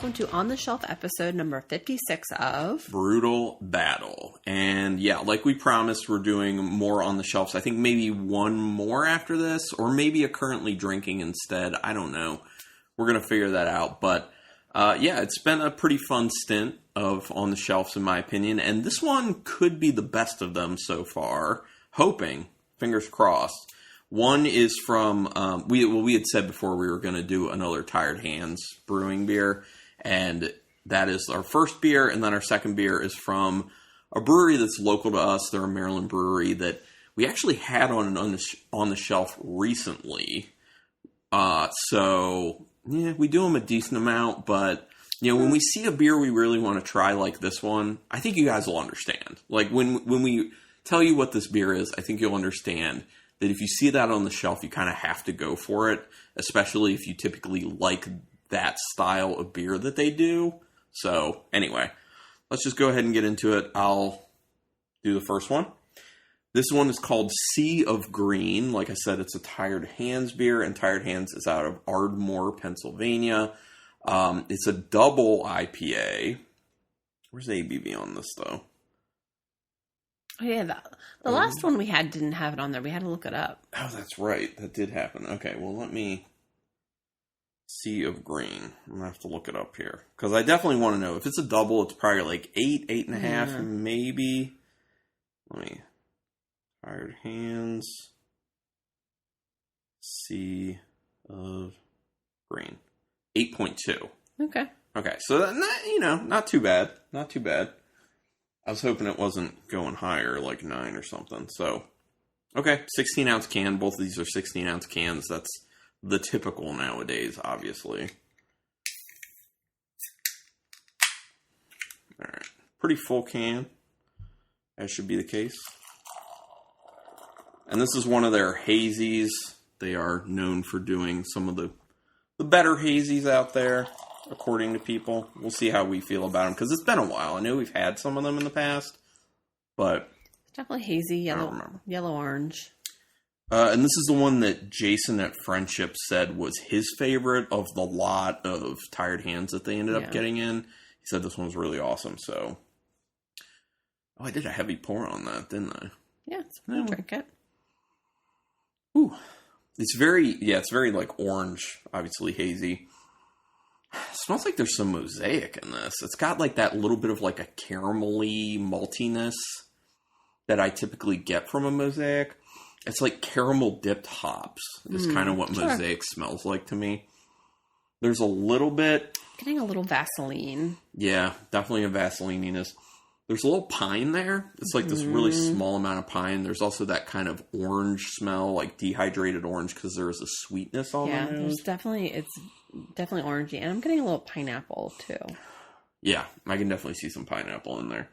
welcome to On the Shelf episode number 56 of Brutal Battle. And yeah, like we promised, we're doing more on the shelves. I think maybe one more after this, or maybe a currently drinking instead. I don't know. We're going to figure that out. But yeah, it's been a pretty fun stint of On the Shelves, in my opinion. And this one could be the best of them so far. Hoping, fingers crossed. One is from, we had said before we were going to do another Tired Hands brewing beer, and that is our first beer, and then our second beer is from a brewery that's local to us. They're a Maryland brewery that we actually had on the shelf recently. So, yeah, we do them a decent amount, but, you know, when we see a beer we really want to try like this one, I think you guys will understand. Like, when we tell you what this beer is, I think you'll understand that if you see that on the shelf, you kind of have to go for it, especially if you typically like that style of beer that they do. So, anyway, let's just go ahead and get into it. I'll do the first one. This one is called Sea of Green. Like I said, it's a Tired Hands beer, and Tired Hands is out of Ardmore, Pennsylvania. It's a double IPA. Where's the ABV on this, though? Oh, yeah, the last one we had didn't have it on there. We had to look it up. Oh, that's right. That did happen. Okay, well, let me... Sea of Green. I'm going to have to look it up here. Because I definitely want to know. If it's a double, it's probably like 8.5, maybe. Let me... Tired Hands. Sea of Green. 8.2. Okay. Okay, so, not too bad. Not too bad. I was hoping it wasn't going higher, like 9 or something. So, okay, 16-ounce can. Both of these are 16-ounce cans. That's the typical nowadays, obviously. All right, pretty full can, as should be the case. And this is one of their hazies. They are known for doing some of the better hazies out there, according to people. We'll see how we feel about them, because it's been a while. I know we've had some of them in the past, but... It's definitely hazy, yellow-orange. And this is the one that Jason at Friendship said was his favorite of the lot of Tired Hands that they ended up getting in. He said this one was really awesome, so... Oh, I did a heavy pour on that, didn't I? Yeah, I'll drink it. Ooh. It's very, like, orange, obviously hazy. It smells like there's some mosaic in this. It's got like that little bit of like a caramelly maltiness that I typically get from a mosaic. It's like caramel dipped hops is kind of what mosaic smells like to me. There's a little bit... Getting a little Vaseline. Yeah, definitely a Vaselininess. There's a little pine there. It's like this really small amount of pine. There's also that kind of orange smell, like dehydrated orange, because there is a sweetness on Yeah, the nose. it's definitely orangey. And I'm getting a little pineapple, too. Yeah, I can definitely see some pineapple in there.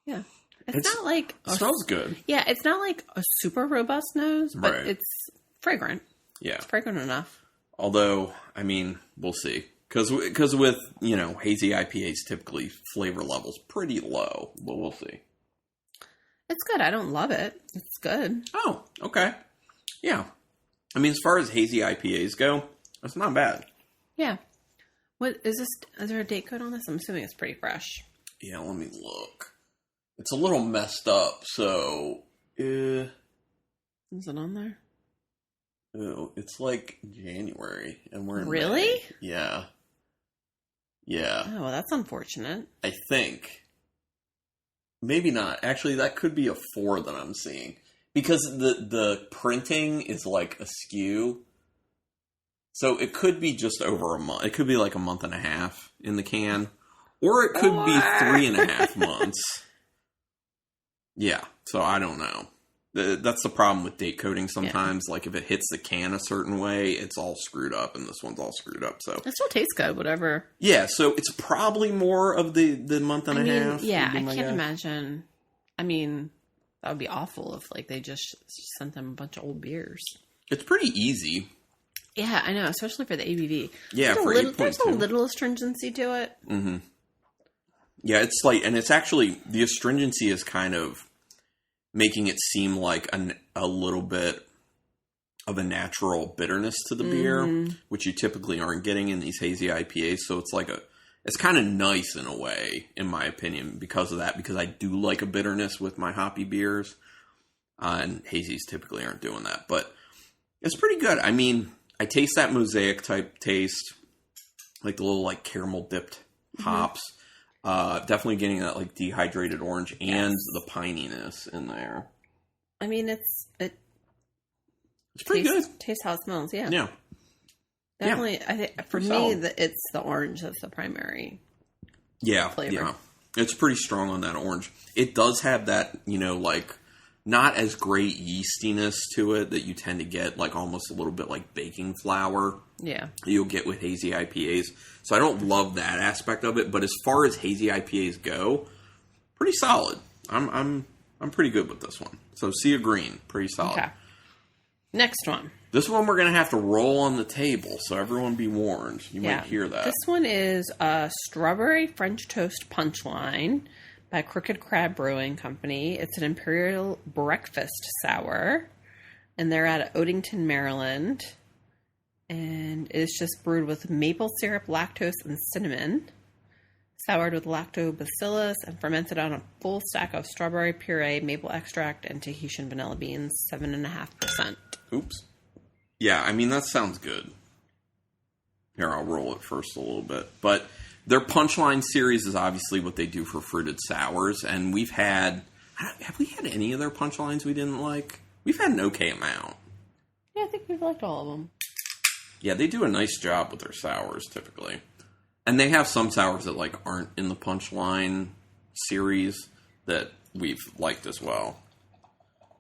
Yeah. It's not like... It smells good. Yeah, it's not like a super robust nose, but it's fragrant. Yeah. It's fragrant enough. Although, I mean, we'll see. Because with, hazy IPAs, typically flavor level's pretty low, but we'll see. It's good. I don't love it. It's good. Oh, okay. Yeah. I mean, as far as hazy IPAs go, it's not bad. Yeah. What is this? Is there a date code on this? I'm assuming it's pretty fresh. Yeah, let me look. It's a little messed up, so... Is it on there? Oh, it's like January, and we're in Really? May. Yeah. Yeah. Oh, well, that's unfortunate. I think. Maybe not. Actually, that could be a 4 that I'm seeing. Because the printing is like askew. So it could be just over a month. It could be like a month and a half in the can. Or it could be 3.5 months. Yeah. So I don't know. That's the problem with date coding sometimes. Yeah. Like if it hits the can a certain way, it's all screwed up, and this one's all screwed up. So it still tastes good, whatever. Yeah, so it's probably more of the month and a half. Yeah, I can't imagine. I mean, that would be awful if like they just sent them a bunch of old beers. It's pretty easy. Yeah, I know, especially for the ABV. Yeah, for 8.2. There's a little astringency to it. Mm-hmm. Yeah, it's like, and it's actually, the astringency is kind of making it seem like a little bit of a natural bitterness to the beer, which you typically aren't getting in these hazy IPAs. So it's like It's kind of nice in a way, in my opinion, because of that, because I do like a bitterness with my hoppy beers. And hazies typically aren't doing that, but it's pretty good. I mean, I taste that mosaic type taste, like the little like caramel dipped hops. Definitely getting that like dehydrated orange and the pininess in there. I mean, it's pretty good. Taste how it smells. Yeah. Yeah. Definitely. Yeah. I think for me, it's the orange that's the primary. Yeah. Flavor. Yeah. It's pretty strong on that orange. It does have that, like not as great yeastiness to it that you tend to get, like almost a little bit like baking flour. Yeah. You'll get with hazy IPAs. So I don't love that aspect of it, but as far as hazy IPAs go, pretty solid. I'm pretty good with this one. So Sea of Green, pretty solid. Okay. Next one. This one we're going to have to roll on the table, so everyone be warned. You might hear that. This one is a Strawberry French Toast Punchline by Crooked Crab Brewing Company. It's an Imperial Breakfast Sour, and they're out of Odenton, Maryland. And it's just brewed with maple syrup, lactose, and cinnamon. Soured with lactobacillus and fermented on a full stack of strawberry puree, maple extract, and Tahitian vanilla beans, 7.5%. Oops. Yeah, I mean, that sounds good. Here, I'll roll it first a little bit. But their Punchline series is obviously what they do for fruited sours. And we've had... Have we had any of their Punchlines we didn't like? We've had an okay amount. Yeah, I think we've liked all of them. Yeah, they do a nice job with their sours, typically. And they have some sours that, like, aren't in the Punchline series that we've liked as well.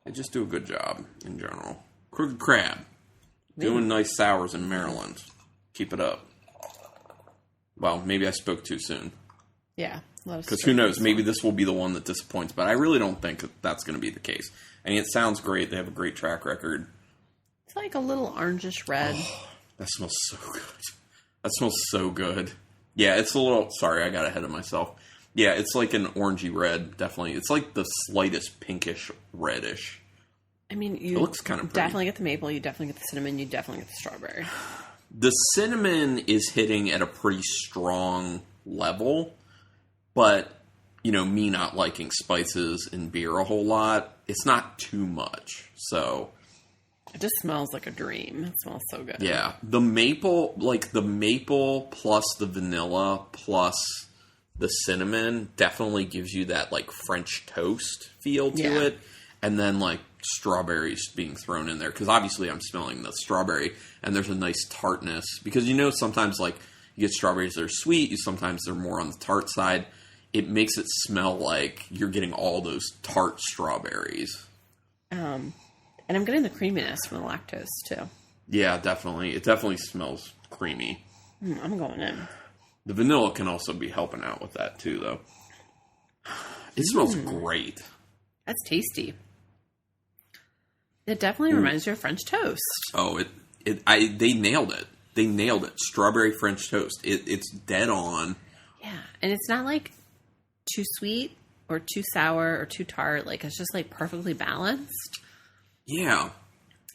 They just do a good job, in general. Crooked Crab. Doing nice sours in Maryland. Keep it up. Well, maybe I spoke too soon. Yeah. Because who knows, maybe this will be the one that disappoints, but I really don't think that that's going to be the case. I mean, it sounds great. They have a great track record. It's like a little orangish red. Oh, that smells so good. That smells so good. Yeah, it's a little... Sorry, I got ahead of myself. Yeah, it's like an orangey red, definitely. It's like the slightest pinkish reddish. I mean, you it looks kind of definitely get the maple, you definitely get the cinnamon, you definitely get the strawberry. The cinnamon is hitting at a pretty strong level, but, me not liking spices in beer a whole lot, it's not too much, so... It just smells like a dream. It smells so good. Yeah. The maple plus the vanilla plus the cinnamon definitely gives you that, like, French toast feel to it. And then, like, strawberries being thrown in there. Because obviously I'm smelling the strawberry. And there's a nice tartness. Because, sometimes, like, you get strawberries that are sweet. Sometimes they're more on the tart side. It makes it smell like you're getting all those tart strawberries. And I'm getting the creaminess from the lactose, too. Yeah, definitely. It definitely smells creamy. I'm going in. The vanilla can also be helping out with that, too, though. It smells great. That's tasty. It definitely reminds you of French toast. Oh, they nailed it. They nailed it. Strawberry French toast. It's dead on. Yeah, and it's not, like, too sweet or too sour or too tart. Like, it's just, like, perfectly balanced. Yeah.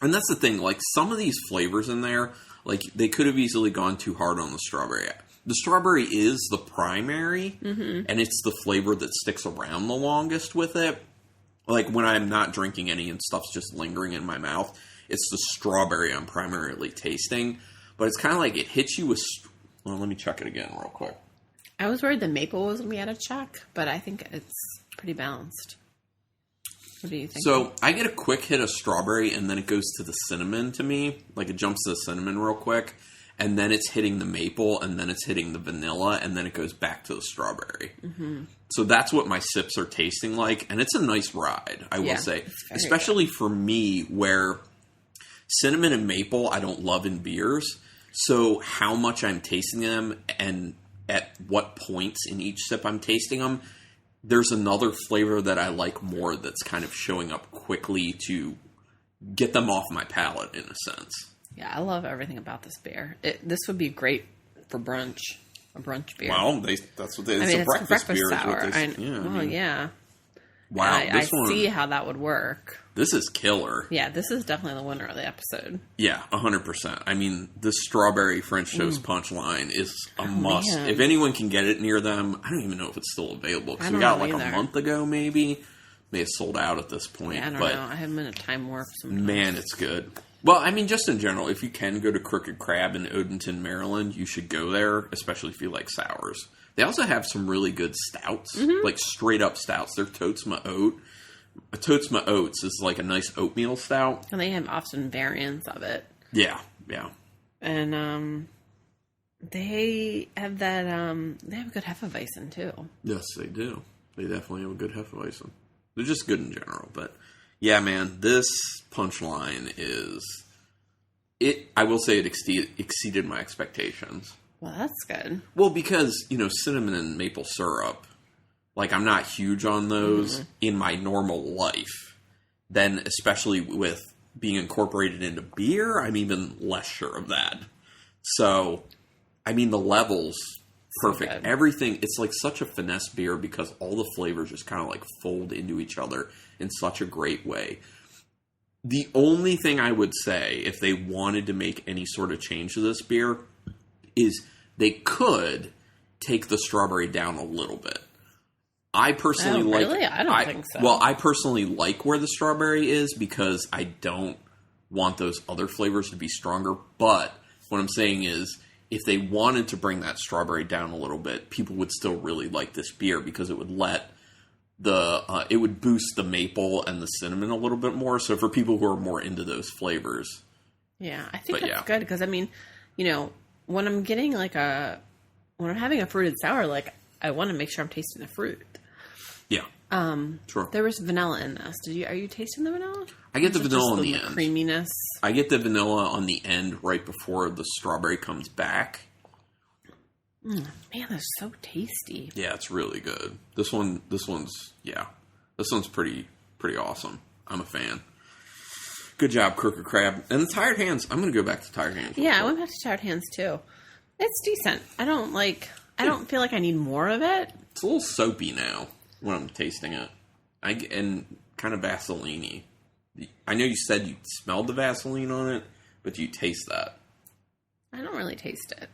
And that's the thing. Like, some of these flavors in there, like, they could have easily gone too hard on the strawberry. The strawberry is the primary, and it's the flavor that sticks around the longest with it. Like, when I'm not drinking any and stuff's just lingering in my mouth, it's the strawberry I'm primarily tasting. But it's kind of like it hits you with... Well, let me check it again real quick. I was worried the maple was going to be out of check, but I think it's pretty balanced. What do you think? So, I get a quick hit of strawberry, and then it goes to the cinnamon to me. Like, it jumps to the cinnamon real quick. And then it's hitting the maple, and then it's hitting the vanilla, and then it goes back to the strawberry. Mm-hmm. So that's what my sips are tasting like, and it's a nice ride, I will say. Especially for me, where cinnamon and maple I don't love in beers. So how much I'm tasting them, and at what points in each sip I'm tasting them, there's another flavor that I like more that's kind of showing up quickly to get them off my palate, in a sense. Yeah, I love everything about this beer. This would be great for brunch, a brunch beer. Well, it's a breakfast beer. Sour. Yeah. Wow, I see how that would work. This is killer. Yeah, this is definitely the winner of the episode. Yeah, 100%. I mean, the strawberry French toast punchline is a must. Man. If anyone can get it near them, I don't even know if it's still available. Because we got like a month ago, maybe. May have sold out at this point. Yeah, I don't know. I have them in a time warp sometimes. Man, it's good. Well, I mean, just in general, if you can go to Crooked Crab in Odenton, Maryland, you should go there, especially if you like sours. They also have some really good stouts, like straight up stouts. They're Totes Ma Oat. A Totes Ma Oats is like a nice oatmeal stout. And they have often variants of it. Yeah, yeah. And they have that, they have a good Hefeweizen too. Yes, they do. They definitely have a good Hefeweizen. They're just good in general. But yeah, man, this punchline is, I will say it exceeded my expectations. Well, that's good. Well, because, cinnamon and maple syrup, like, I'm not huge on those in my normal life. Then, especially with being incorporated into beer, I'm even less sure of that. So, I mean, the levels, perfect. So everything, it's like such a finesse beer because all the flavors just kind of like fold into each other in such a great way. The only thing I would say, if they wanted to make any sort of change to this beer, is they could take the strawberry down a little bit. I personally like... Really? I don't think so. Well, I personally like where the strawberry is because I don't want those other flavors to be stronger. But what I'm saying is, if they wanted to bring that strawberry down a little bit, people would still really like this beer because it would it would boost the maple and the cinnamon a little bit more. So for people who are more into those flavors. Yeah, I think that's good because, I mean, when I'm getting when I'm having a fruited sour, like, I want to make sure I'm tasting the fruit. Yeah. Sure. There was vanilla in this. Are you tasting the vanilla? I get the vanilla on the end. Creaminess. I get the vanilla on the end right before the strawberry comes back. Man, that's so tasty. Yeah, it's really good. This one's pretty awesome. I'm a fan. Good job, Crooked Crab. And the Tired Hands. I'm going to go back to Tired Hands. Yeah, I went back to Tired Hands too. It's decent. I don't feel like I need more of it. It's a little soapy now when I'm tasting it. And kind of Vaseline-y. I know you said you smelled the Vaseline on it, but do you taste that? I don't really taste it.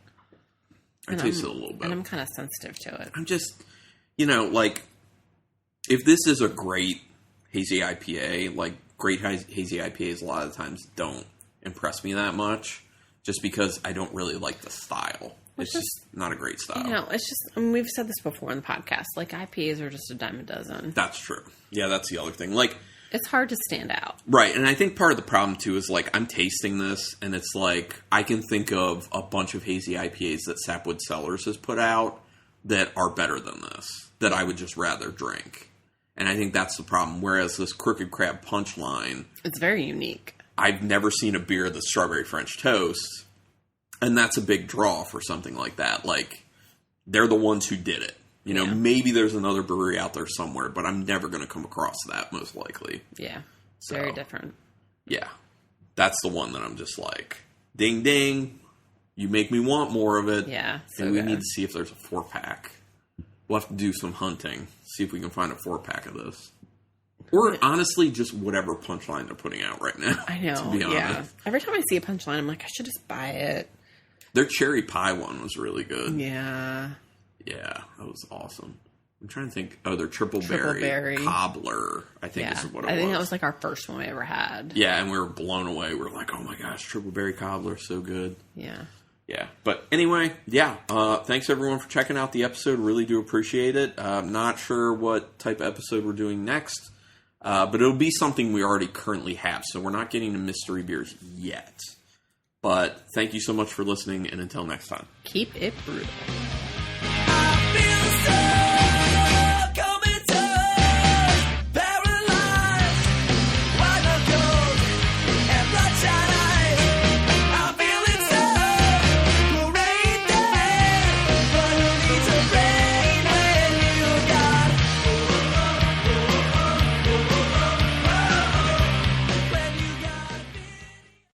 I taste it a little bit. And I'm kind of sensitive to it. I'm just, if this is a great hazy IPA, like, great hazy IPAs a lot of the times don't impress me that much, just because I don't really like the style. It's just not a great style. It's just, we've said this before in the podcast, like, IPAs are just a dime a dozen. That's true. Yeah, that's the other thing. Like, it's hard to stand out. Right, and I think part of the problem, too, is, like, I'm tasting this, and it's like, I can think of a bunch of hazy IPAs that Sapwood Cellars has put out that are better than this, that I would just rather drink. And I think that's the problem. Whereas this Crooked Crab Punchline... It's very unique. I've never seen a beer that's strawberry French toast, and that's a big draw for something like that. Like, they're the ones who did it. Maybe there's another brewery out there somewhere, but I'm never going to come across that, most likely. Yeah. Very different. Yeah. That's the one that I'm just like, ding, ding. You make me want more of it. Yeah. And we need to see if there's a 4-pack. We'll have to do some hunting. See if we can find a 4-pack of this. Or, honestly, just whatever punchline they're putting out right now. I know. To be honest. Every time I see a punchline, I'm like, I should just buy it. Their cherry pie one was really good. Yeah. Yeah, that was awesome. I'm trying to think. Oh, their triple berry cobbler, I think is what it was. I think that was like our first one we ever had. Yeah, and we were blown away. We were like, oh my gosh, triple berry cobbler, so good. Yeah. Yeah. But anyway, thanks everyone for checking out the episode. Really do appreciate it. Not sure what type of episode we're doing next, but it'll be something we already currently have. So we're not getting to mystery beers yet. But thank you so much for listening, and until next time. Keep it brutal. I feel so